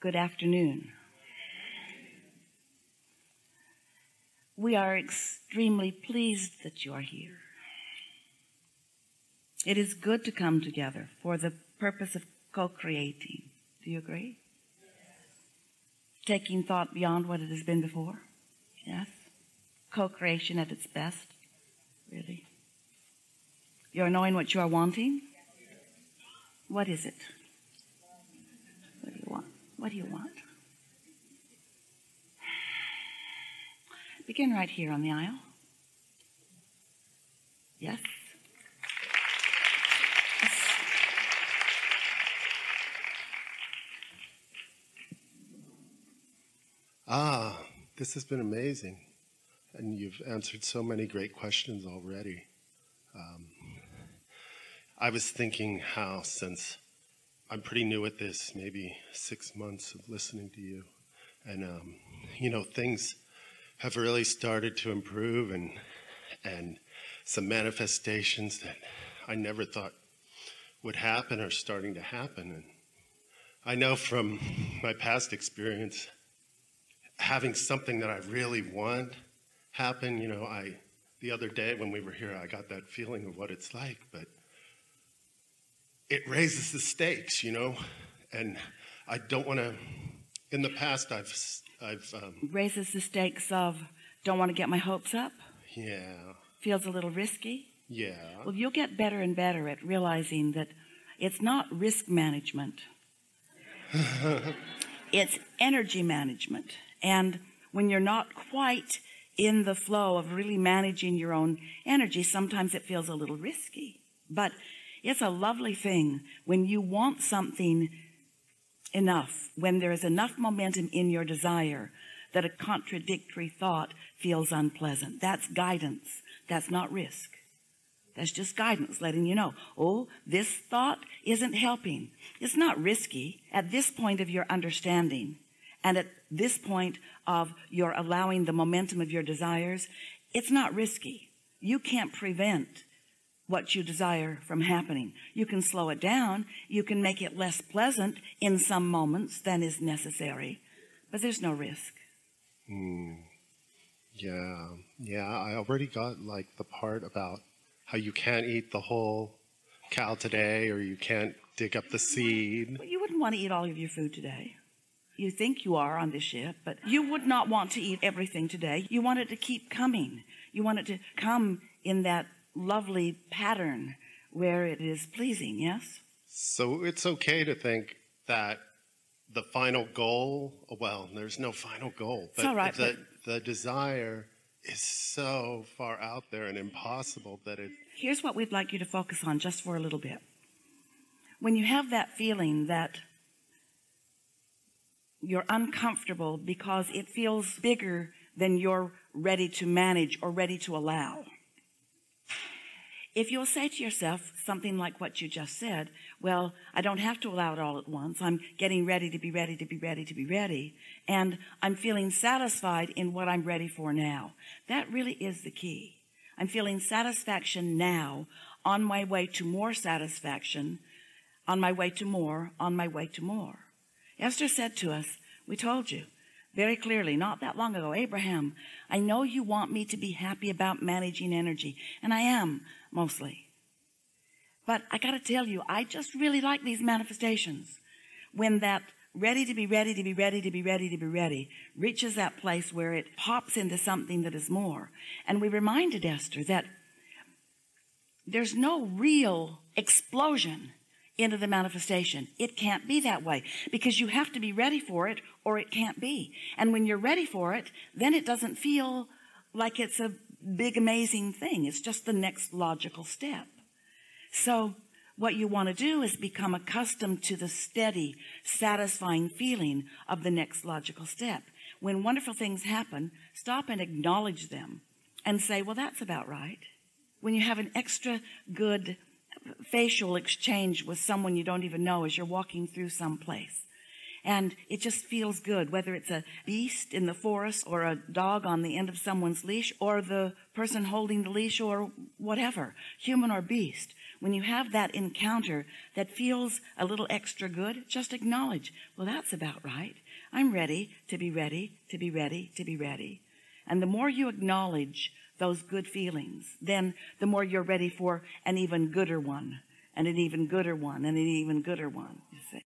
Good afternoon. We are extremely pleased that you are here. It is good to come together for the purpose of co-creating. Do you agree? Taking thought beyond what it has been before. Yes. Co-creation at its best. Really. You are knowing what you are wanting? What is it? What do you want? What do you want? Begin right here on the aisle. Yes. This has been amazing, and you've answered so many great questions already. I was thinking how, since I'm pretty new at this, maybe 6 months of listening to you, and things have really started to improve, and some manifestations that I never thought would happen are starting to happen. And I know from my past experience, having something that I really want happen, the other day when we were here, I got that feeling of what it's like, but it raises the stakes, and I don't want to, in the past I've raises the stakes of don't want to get my hopes up? Yeah. Feels a little risky? Yeah. Well, you'll get better and better at realizing that it's not risk management. It's energy management. And when you're not quite in the flow of really managing your own energy, sometimes it feels a little risky. But it's a lovely thing when you want something enough, when there is enough momentum in your desire that a contradictory thought feels unpleasant. That's guidance. That's not risk. That's just guidance, letting you know, oh, this thought isn't helping. It's not risky at this point of your understanding. And at this point of your allowing the momentum of your desires, it's not risky. You can't prevent what you desire from happening. You can slow it down. You can make it less pleasant in some moments than is necessary. But there's no risk. Yeah, I already got the part about how you can't eat the whole cow today, or you can't dig up the seed. Well, you wouldn't want to eat all of your food today. You think you are on this ship, but you would not want to eat everything today. You want it to keep coming. You want it to come in that lovely pattern where it is pleasing, yes? So it's okay to think that the final goal, well, there's no final goal, but it's all right, the desire is so far out there and impossible that it... Here's what we'd like you to focus on just for a little bit. When you have that feeling that you're uncomfortable because it feels bigger than you're ready to manage or ready to allow, if you'll say to yourself something like what you just said, well, I don't have to allow it all at once. I'm getting ready to be ready to be ready to be ready. And I'm feeling satisfied in what I'm ready for now. That really is the key. I'm feeling satisfaction now, on my way to more satisfaction, on my way to more, on my way to more. Esther said to us, we told you very clearly, not that long ago, Abraham, I know you want me to be happy about managing energy, and I am, mostly. But I got to tell you, I just really like these manifestations. When that ready to be ready to be ready to be ready to be ready reaches that place where it pops into something that is more. And we reminded Esther that there's no real explosion into the manifestation. It can't be that way because you have to be ready for it or it can't be. And when you're ready for it, then it doesn't feel like it's a big, amazing thing. It's just the next logical step. So what you want to do is become accustomed to the steady, satisfying feeling of the next logical step. When wonderful things happen, stop and acknowledge them and say, well, that's about right. When you have an extra good facial exchange with someone you don't even know as you're walking through some place, And it just feels good, whether it's a beast in the forest or a dog on the end of someone's leash or the person holding the leash or whatever, human or beast. When you have that encounter that feels a little extra good, just acknowledge, well, that's about right. I'm ready to be ready, to be ready, to be ready. And the more you acknowledge those good feelings, then the more you're ready for an even gooder one, and an even gooder one, and an even gooder one, you see.